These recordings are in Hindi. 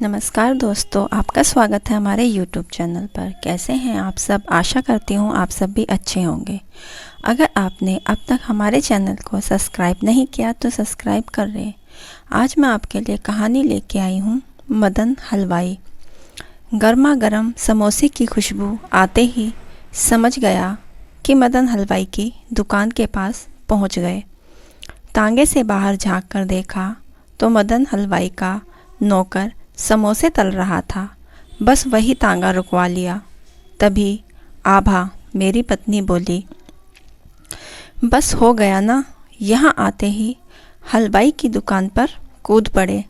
नमस्कार दोस्तों, आपका स्वागत है हमारे YouTube चैनल पर। कैसे हैं आप सब? आशा करती हूँ आप सब भी अच्छे होंगे। अगर आपने अब तक हमारे चैनल को सब्सक्राइब नहीं किया तो सब्सक्राइब कर लें। आज मैं आपके लिए कहानी लेके आई हूँ, मदन हलवाई। गर्मा गर्म समोसे की खुशबू आते ही समझ गया कि मदन हलवाई की दुकान के पास पहुँच गए। तांगे से बाहर झाँक कर देखा तो मदन हलवाई का नौकर समोसे तल रहा था। बस वही तांगा रुकवा लिया। तभी आभा, मेरी पत्नी, बोली, बस हो गया ना। यहाँ आते ही हलवाई की दुकान पर कूद पड़े।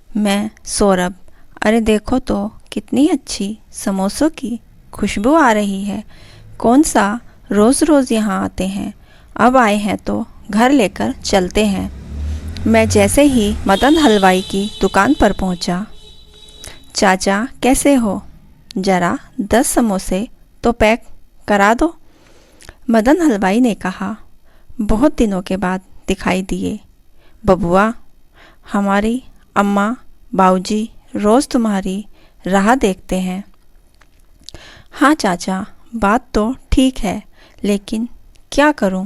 मैं, सौरभ, अरे देखो तो कितनी अच्छी समोसों की खुशबू आ रही है। कौन सा रोज़ रोज़ यहाँ आते हैं, अब आए हैं तो घर लेकर चलते हैं। मैं जैसे ही मदन हलवाई की दुकान पर पहुंचा, चाचा कैसे हो? ज़रा 10 समोसे तो पैक करा दो। मदन हलवाई ने कहा, बहुत दिनों के बाद दिखाई दिए बबुआ। हमारी अम्मा बाऊजी रोज़ तुम्हारी राह देखते हैं। हाँ चाचा, बात तो ठीक है, लेकिन क्या करूं?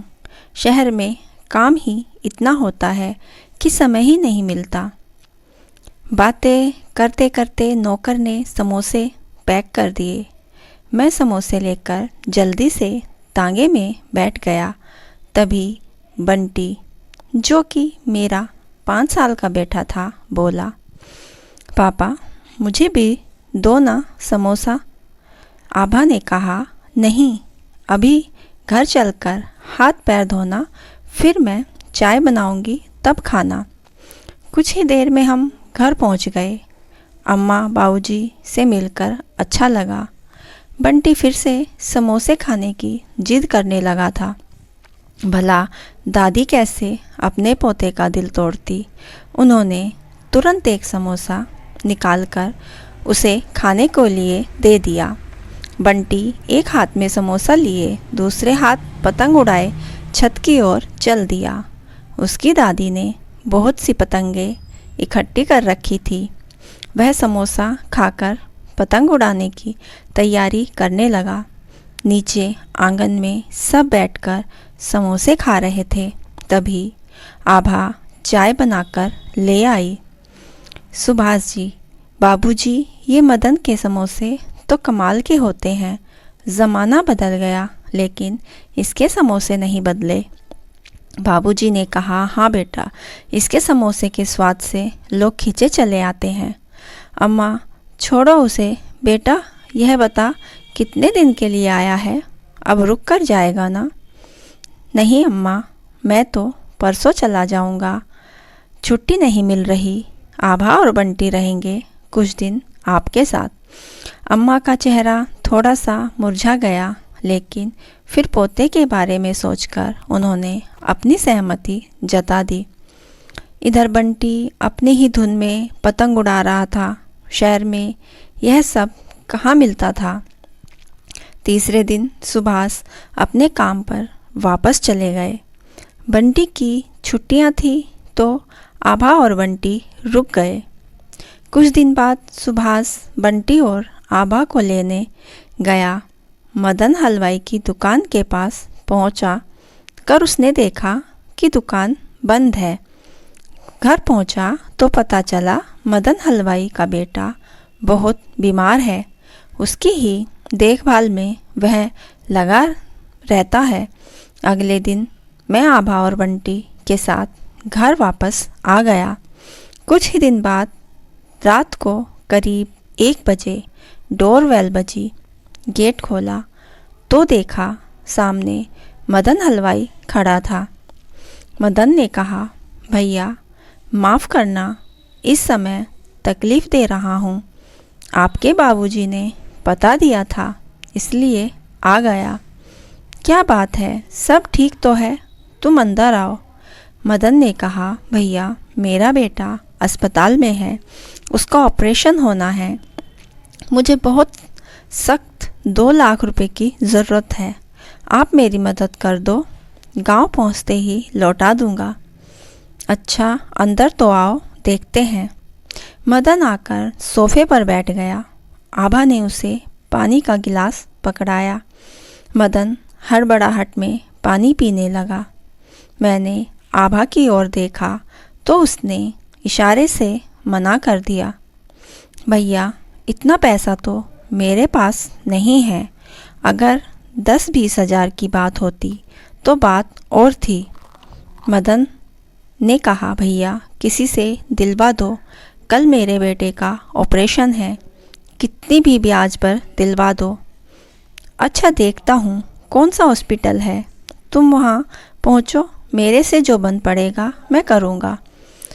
शहर में काम ही इतना होता है कि समय ही नहीं मिलता। बातें करते करते नौकर ने समोसे पैक कर दिए। मैं समोसे लेकर जल्दी से तांगे में बैठ गया। तभी बंटी, जो कि मेरा 5 साल का बेटा था, बोला, पापा मुझे भी दो ना समोसा। आभा ने कहा, नहीं, अभी घर चलकर हाथ पैर धोना, फिर मैं चाय बनाऊंगी तब खाना। कुछ ही देर में हम घर पहुंच गए। अम्मा बाऊजी से मिलकर अच्छा लगा। बंटी फिर से समोसे खाने की जिद करने लगा था। भला दादी कैसे अपने पोते का दिल तोड़ती। उन्होंने तुरंत एक समोसा निकालकर उसे खाने को लिए दे दिया। बंटी एक हाथ में समोसा लिए दूसरे हाथ पतंग उड़ाए छत की ओर चल दिया। उसकी दादी ने बहुत सी पतंगें इकट्ठी कर रखी थी। वह समोसा खाकर पतंग उड़ाने की तैयारी करने लगा। नीचे आंगन में सब बैठकर समोसे खा रहे थे। तभी आभा चाय बनाकर ले आई। सुभाष जी, बाबूजी, ये मदन के समोसे तो कमाल के होते हैं। ज़माना बदल गया, लेकिन इसके समोसे नहीं बदले। बाबूजी ने कहा, हाँ बेटा, इसके समोसे के स्वाद से लोग खींचे चले आते हैं। अम्मा, छोड़ो उसे। बेटा यह बता, कितने दिन के लिए आया है? अब रुक कर जाएगा ना? नहीं अम्मा, मैं तो परसों चला जाऊंगा। छुट्टी नहीं मिल रही। आभा और बंटी रहेंगे कुछ दिन आपके साथ। अम्मा का चेहरा थोड़ा सा मुरझा गया, लेकिन फिर पोते के बारे में सोचकर उन्होंने अपनी सहमति जता दी। इधर बंटी अपनी ही धुन में पतंग उड़ा रहा था। शहर में यह सब कहाँ मिलता था। तीसरे दिन सुभाष अपने काम पर वापस चले गए। बंटी की छुट्टियां थी तो आभा और बंटी रुक गए। कुछ दिन बाद सुभाष बंटी और आभा को लेने गया। मदन हलवाई की दुकान के पास पहुंचा कर उसने देखा कि दुकान बंद है। घर पहुंचा तो पता चला मदन हलवाई का बेटा बहुत बीमार है। उसकी ही देखभाल में वह लगा रहता है। अगले दिन मैं आभा और बंटी के साथ घर वापस आ गया। कुछ ही दिन बाद रात को करीब 1 बजे डोरबेल बजी। गेट खोला तो देखा सामने मदन हलवाई खड़ा था। मदन ने कहा, भैया माफ़ करना, इस समय तकलीफ़ दे रहा हूँ। आपके बाबूजी ने बता दिया था, इसलिए आ गया। क्या बात है, सब ठीक तो है? तुम अंदर आओ। मदन ने कहा, भैया मेरा बेटा अस्पताल में है, उसका ऑपरेशन होना है। मुझे बहुत सख्त 2 लाख रुपए की ज़रूरत है। आप मेरी मदद कर दो, गांव पहुंचते ही लौटा दूंगा। अच्छा अंदर तो आओ, देखते हैं। मदन आकर सोफे पर बैठ गया। आभा ने उसे पानी का गिलास पकड़ाया। मदन हड़बड़ाहट में पानी पीने लगा। मैंने आभा की ओर देखा तो उसने इशारे से मना कर दिया। भैया, इतना पैसा तो मेरे पास नहीं है। अगर 10-20 हज़ार की बात होती तो बात और थी। मदन ने कहा, भैया किसी से दिलवा दो, कल मेरे बेटे का ऑपरेशन है, कितनी भी ब्याज पर दिलवा दो। अच्छा, देखता हूँ कौन सा हॉस्पिटल है, तुम वहाँ पहुँचो, मेरे से जो बन पड़ेगा मैं करूँगा।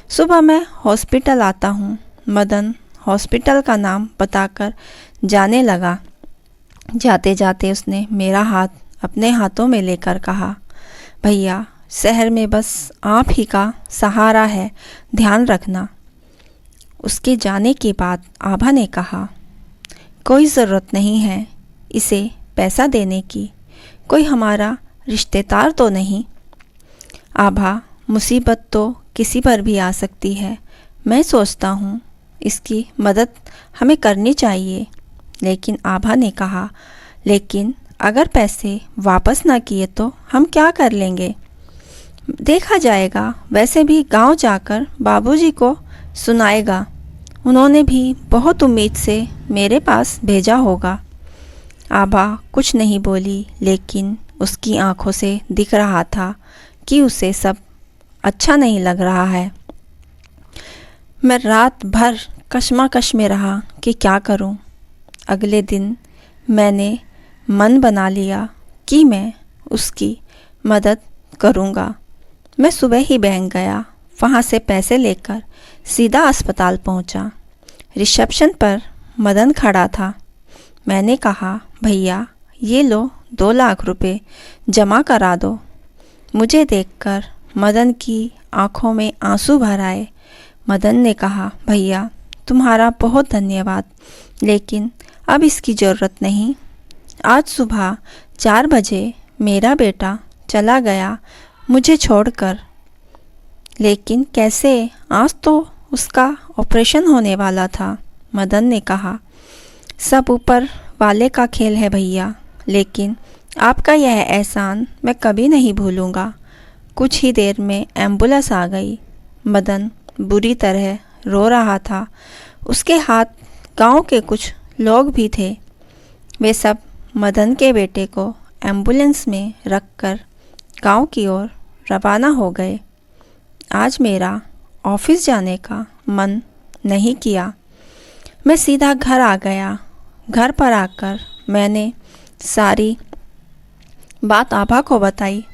सुबह मैं हॉस्पिटल आता हूँ। मदन हॉस्पिटल का नाम बताकर जाने लगा। जाते जाते उसने मेरा हाथ अपने हाथों में लेकर कहा, भैया शहर में बस आप ही का सहारा है, ध्यान रखना। उसके जाने के बाद आभा ने कहा, कोई ज़रूरत नहीं है इसे पैसा देने की, कोई हमारा रिश्तेदार तो नहीं। आभा, मुसीबत तो किसी पर भी आ सकती है, मैं सोचता हूँ इसकी मदद हमें करनी चाहिए। लेकिन आभा ने कहा, लेकिन अगर पैसे वापस ना किए तो हम क्या कर लेंगे? देखा जाएगा, वैसे भी गांव जाकर बाबूजी को सुनाएगा, उन्होंने भी बहुत उम्मीद से मेरे पास भेजा होगा। आभा कुछ नहीं बोली, लेकिन उसकी आंखों से दिख रहा था कि उसे सब अच्छा नहीं लग रहा है। मैं रात भर कशमकश में रहा कि क्या करूं। अगले दिन मैंने मन बना लिया कि मैं उसकी मदद करूंगा। मैं सुबह ही बैंक गया, वहां से पैसे लेकर सीधा अस्पताल पहुंचा। रिसेप्शन पर मदन खड़ा था। मैंने कहा, भैया ये लो 2 लाख रुपए जमा करा दो। मुझे देखकर मदन की आंखों में आंसू भर आए। मदन ने कहा, भैया तुम्हारा बहुत धन्यवाद, लेकिन अब इसकी ज़रूरत नहीं। आज सुबह 4 बजे मेरा बेटा चला गया मुझे छोड़कर। लेकिन कैसे? आज तो उसका ऑपरेशन होने वाला था। मदन ने कहा, सब ऊपर वाले का खेल है भैया, लेकिन आपका यह एहसान मैं कभी नहीं भूलूंगा। कुछ ही देर में एम्बुलेंस आ गई। मदन बुरी तरह रो रहा था। उसके हाथ गांव के कुछ लोग भी थे। वे सब मदन के बेटे को एम्बुलेंस में रखकर गांव की ओर रवाना हो गए। आज मेरा ऑफिस जाने का मन नहीं किया। मैं सीधा घर आ गया। घर पर आकर मैंने सारी बात आभा को बताई।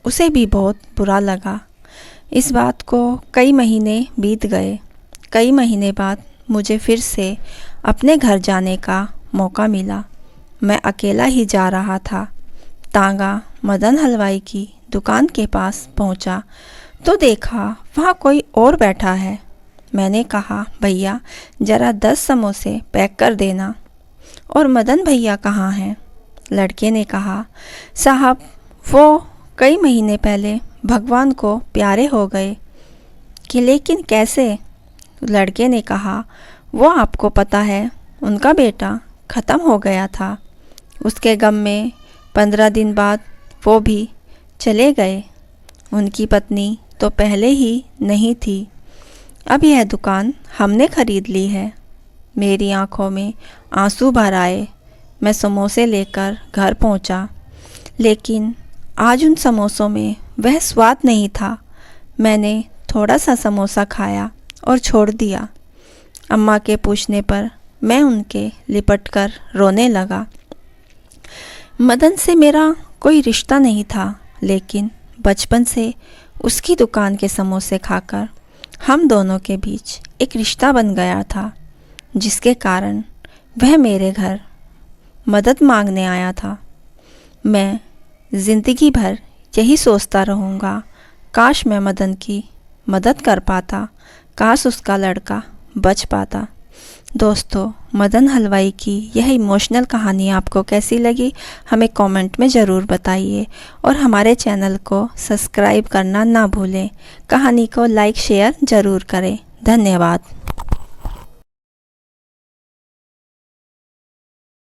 उसे भी बहुत बुरा लगा। इस बात को कई महीने बीत गए। कई महीने बाद मुझे फिर से अपने घर जाने का मौका मिला। मैं अकेला ही जा रहा था। तांगा मदन हलवाई की दुकान के पास पहुंचा तो देखा वहाँ कोई और बैठा है। मैंने कहा, भैया ज़रा 10 समोसे पैक कर देना। और मदन भैया कहाँ हैं? लड़के ने कहा, साहब वो कई महीने पहले भगवान को प्यारे हो गए। कि लेकिन कैसे? लड़के ने कहा, वो आपको पता है, उनका बेटा ख़त्म हो गया था। उसके गम में 15 दिन बाद वो भी चले गए। उनकी पत्नी तो पहले ही नहीं थी। अब यह दुकान हमने ख़रीद ली है। मेरी आंखों में आंसू भर आए। मैं समोसे लेकर घर पहुंचा, लेकिन आज उन समोसों में वह स्वाद नहीं था। मैंने थोड़ा सा समोसा खाया और छोड़ दिया। अम्मा के पूछने पर मैं उनके लिपटकर रोने लगा। मदन से मेरा कोई रिश्ता नहीं था, लेकिन बचपन से उसकी दुकान के समोसे खाकर हम दोनों के बीच एक रिश्ता बन गया था, जिसके कारण वह मेरे घर मदद मांगने आया था। मैं ज़िंदगी भर यही सोचता रहूँगा, काश मैं मदन की मदद कर पाता, काश उसका लड़का बच पाता। दोस्तों, मदन हलवाई की यह इमोशनल कहानी आपको कैसी लगी हमें कमेंट में ज़रूर बताइए और हमारे चैनल को सब्सक्राइब करना ना भूलें। कहानी को लाइक शेयर ज़रूर करें। धन्यवाद।